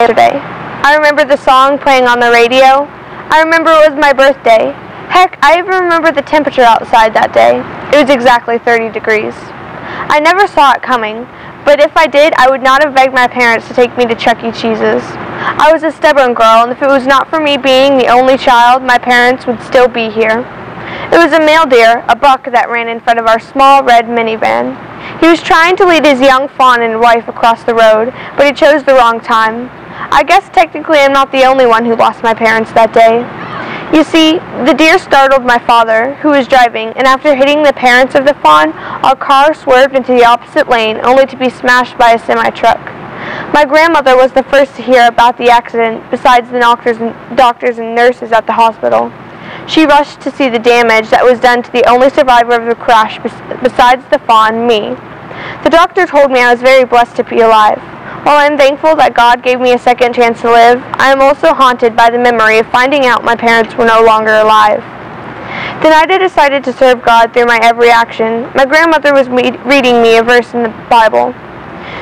yesterday. I remember the song playing on the radio. I remember it was my birthday. Heck, I even remember the temperature outside that day. It was exactly 30 degrees. I never saw it coming, but if I did, I would not have begged my parents to take me to Chuck E. Cheese's. I was a stubborn girl, and if it was not for me being the only child, my parents would still be here. It was a male deer, a buck, that ran in front of our small red minivan. He was trying to lead his young fawn and wife across the road, but he chose the wrong time. I guess technically I'm not the only one who lost my parents that day. You see, the deer startled my father, who was driving, and after hitting the parents of the fawn, our car swerved into the opposite lane, only to be smashed by a semi-truck. My grandmother was the first to hear about the accident, besides the doctors and nurses at the hospital. She rushed to see the damage that was done to the only survivor of the crash besides the fawn, me. The doctor told me I was very blessed to be alive. While I am thankful that God gave me a second chance to live, I am also haunted by the memory of finding out my parents were no longer alive. The night I decided to serve God through my every action, my grandmother was reading me a verse in the Bible.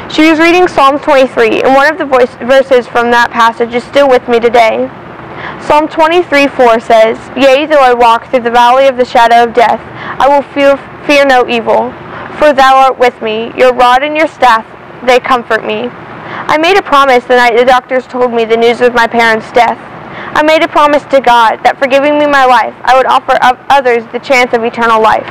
She was reading Psalm 23, and one of the verses from that passage is still with me today. Psalm 23:4 says, "Yea, though I walk through the valley of the shadow of death, I will fear no evil, for thou art with me, your rod and your staff, they comfort me." I made a promise the night the doctors told me the news of my parents' death. I made a promise to God that for giving me my life, I would offer others the chance of eternal life.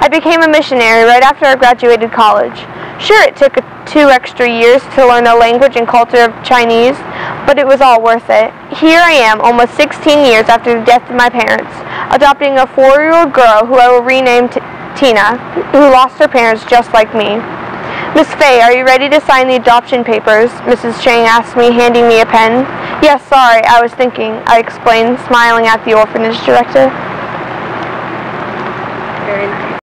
I became a missionary right after I graduated college. Sure, it took 2 extra years to learn the language and culture of Chinese, but it was all worth it. Here I am, almost 16 years after the death of my parents, adopting a 4-year-old girl who I will rename Tina, who lost her parents just like me. "Miss Fay, are you ready to sign the adoption papers?" Mrs. Chang asked me, handing me a pen. "Yes, sorry, I was thinking," I explained, smiling at the orphanage director. Very nice.